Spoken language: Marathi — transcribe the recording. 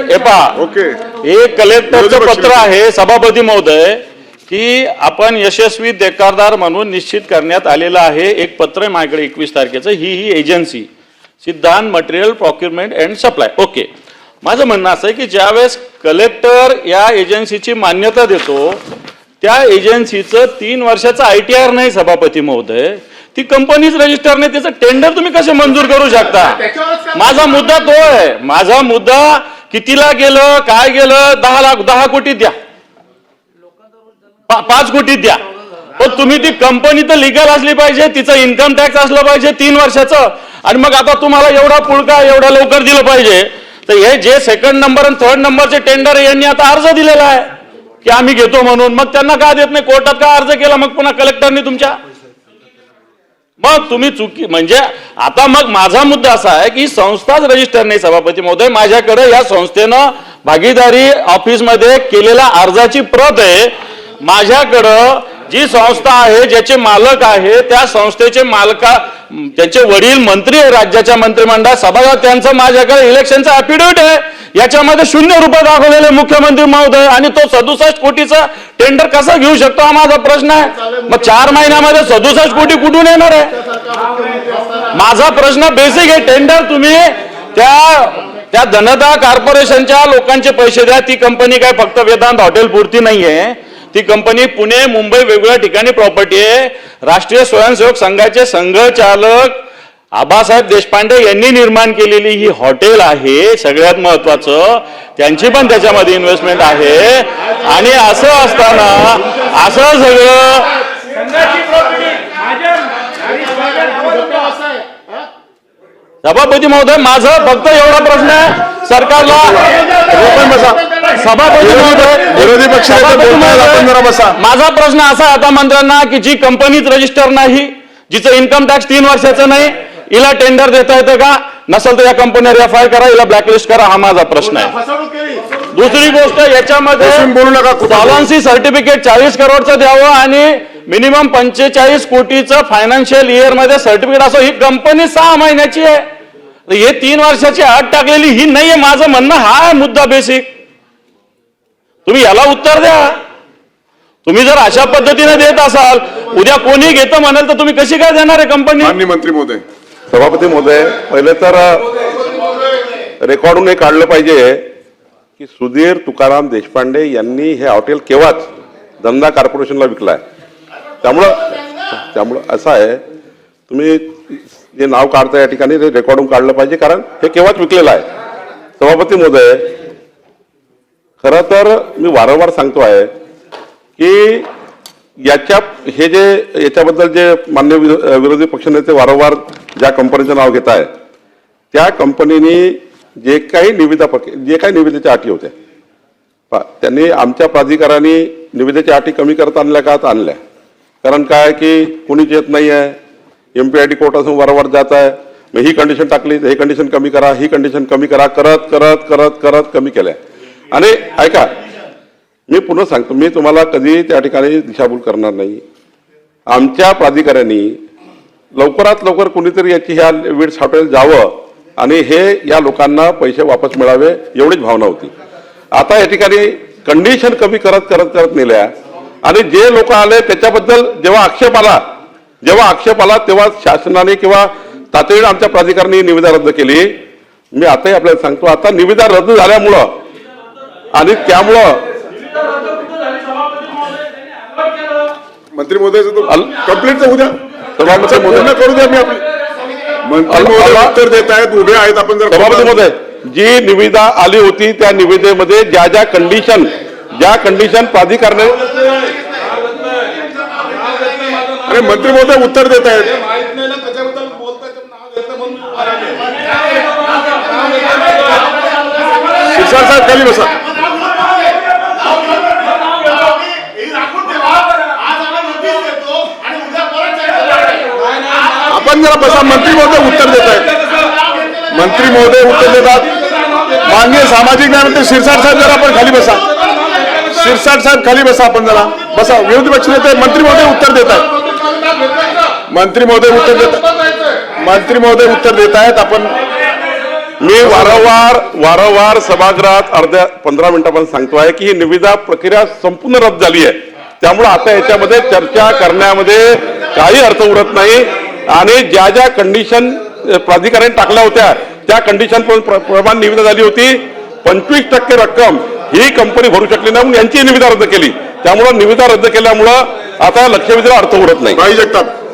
हे पहा, ओके, हे कलेक्टरचं पत्र आहे सभापती महोदय की आपण यशस्वी देकारदार म्हणून निश्चित करण्यात आलेलं आहे. एक पत्र आहे माझ्याकडे 21 तारखेचं. ही एजन्सी सिद्धांत material procurement and supply. Okay, माझं म्हणणं असं आहे की ज्यावेळेस कलेक्टर या एजन्सीची मान्यता देतो त्या एजन्सीचं 3 वर्षाचं ITR नाही सभापती महोदय, ती कंपनीच रजिस्टर नाही, त्याचं टेंडर तुम्ही कसे मंजूर करू शकता? माझा मुद्दा तो आहे. माझा मुद्दा कितीला गेलं, काय गेलं, 10 कोटी द्या, 5 कोटी द्या, पण तुम्ही ती कंपनी तर लिगल असली पाहिजे, तिचं इन्कम टॅक्स असलं पाहिजे 3 वर्षाचं. आणि मग आता तुम्हाला एवढा पुळका एवढा लवकर दिलं पाहिजे, तर हे जे 2nd नंबर आणि 3rd नंबरचे टेंडर यांनी आता अर्ज दिलेला आहे की आम्ही घेतो म्हणून. मग त्यांना का देत नाही? कोर्टात का अर्ज केला मग पुन्हा कलेक्टरने तुमच्या? मग तुम्ही चुकी म्हणजे आता मग माझा मुद्दा असा आहे की संस्थाच रजिस्टर नाही सभापती महोदय. माझ्याकडे या संस्थेनं भागीदारी ऑफिसमध्ये केलेल्या अर्जाची प्रत आहे. माझ्याकडं जी संस्था आहे ज्याचे मालक आहे त्या संस्थेचे त्यांचे वडील मंत्री आहे राज्याच्या मंत्रिमंडळात सभागृहात, त्यांचं माझ्याकडे इलेक्शनचं ॲफिडेव्हिट आहे. याच्यामध्ये 0 रुपये दाखवलेले मुख्यमंत्री महोदय, आणि तो 67 कोटीचा टेंडर कसा घेऊ शकतो हा माझा प्रश्न आहे. मग 4 महिन्यामध्ये 67 कोटी कुठून येणार आहे? माझा प्रश्न बेसिक आहे. टेंडर तुम्ही त्या धनदा कॉर्पोरेशनच्या लोकांचे पैसे द्या. ती कंपनी काय फक्त वेदांत हॉटेल पुरती नाहीये, ती कंपनी पुणे मुंबई वेगवेगळ्या ठिकाणी प्रॉपर्टी आहे. राष्ट्रीय स्वयंसेवक संघाचे संघचालक आबासाहेब देशपांडे यांनी निर्माण केलेली ही हॉटेल आहे. सगळ्यात महत्वाचं त्यांची पण त्याच्यामध्ये इन्व्हेस्टमेंट आहे. आणि असं असताना असं सगळं सभापती महोदय माझं फक्त एवढा प्रश्न आहे सरकारला. सभापती महोदय विरोधी पक्ष माझा प्रश्न असा आता मंत्र्यांना की जी कंपनीच रजिस्टर नाही, जिचं इन्कम टॅक्स 3 वर्षाचं नाही, हिला टेंडर देता येतं का? नसेल तर या कंपनीवर FIR करा, हिला ब्लॅकलिस्ट करा, हा माझा प्रश्न आहे. दुसरी गोष्ट याच्यामध्ये बोलू नका, सॉल्व्हन्सी सर्टिफिकेट 40 करोडचं द्यावं आणि मिनिमम 45 कोटीचं फायनान्शियल इयर मध्ये सर्टिफिकेट असो. ही कंपनी 6 महिन्याची आहे, हे 3 वर्षाची अट टाकलेली ही नाहीये. माझं म्हणणं हा मुद्दा बेसिक, तुम्ही याला उत्तर द्या. तुम्ही जर अशा पद्धतीने देत असाल, उद्या कोणी घेतं म्हणाल तर तुम्ही कशी काय देणार आहे कंपनी? माननीय मंत्री महोदय. सभापती महोदय, पहिले तर रेकॉर्डून हे काढलं पाहिजे की सुधीर तुकाराम देशपांडे यांनी हे हॉटेल केव्हाच धंदा कॉर्पोरेशनला विकलाय. त्यामुळं असं आहे, तुम्ही जे नाव काढता या ठिकाणी ते रेकॉर्डून काढलं पाहिजे, कारण हे केव्हाच विकलेलं आहे. सभापती महोदय, खरं तर मी वारंवार सांगतो आहे की याच्याबद्दल जे मान्य विरोधी पक्षनेते वारंवार ज्या कंपनीचं नाव घेत आहे त्या कंपनीने जे काही निविदेच्या अटी होत्या त्यांनी आमच्या प्राधिकाराने निविदेच्या अटी कमी करत आणल्या का? आणल्या. कारण काय की कोणीच येत नाही आहे, MPIT कोर्टातून वारंवार जात आहे. मग ही कंडिशन टाकली, ही कंडिशन कमी करा, ही कंडिशन कमी करा, करत करत करत करत कमी केल्या. आणि ऐका, मी पुन्हा सांगतो, मी तुम्हाला कधी त्या ठिकाणी दिशाभूल करणार नाही. आमच्या प्राधिकाऱ्यांनी लवकरात लवकर कोणीतरी याची ह्या विड्स हॉटेल जावं आणि हे या लोकांना पैसे वापस मिळावे एवढीच भावना होती. आता या ठिकाणी कंडिशन कमी करत करत करत नेल्या आणि जे लोक आले त्याच्याबद्दल जेव्हा आक्षेप आला तेव्हा शासनाने किंवा तातडीने आमच्या प्राधिकाऱ्यांनी निविदा रद्द केली. मी आताही आपल्याला सांगतो, आता निविदा रद्द झाल्यामुळं आणि त्यामुळं मंत्री महोदय कंप्लीट होऊ द्या, पूर्ण करू द्या. मी आपली मंत्री महोदय उत्तर देत आहेत, उभे आहेत. आपण जर सभापती महोदय, जी निविदा आली होती त्या निविदेमध्ये ज्या कंडिशन प्राधिकरणाने, अरे मंत्री महोदय उत्तर देत आहेत. साहेब खाली बसा. आपण जरा बसा. मंत्री महोदय उत्तर देत आहेत. मंत्री महोदय उत्तर देतात. माननीय सामाजिक न्याय मंत्री शिरसाट साहेब जरा आपण खाली बसा. शिरसाट साहेब खाली बसा. आपण जरा बसा. विरोधी पक्ष नेते मंत्री महोदय उत्तर देत आहेत. मंत्री महोदय उत्तर देत आहेत. आपण मी वारंवार सभागृहात अर्ध्या 15 मिनिटांपासून सांगतोय की ही निविदा प्रक्रिया संपूर्ण रद्द झाली आहे. त्यामुळे आता याच्यामध्ये चर्चा करण्यामध्ये काही अर्थ उरत नाही आणि ज्या ज्या कंडिशन प्राधिकरण टाकल्या होत्या त्या कंडिशन प्रमाणे निविदा झाली होती. 25% रक्कम ही कंपनी भरू शकली नाही म्हणून यांची निविदा रद्द केली. त्यामुळे निविदा रद्द केल्यामुळं आता लक्षवेधीला अर्थ उरत नाही. भाई जगताप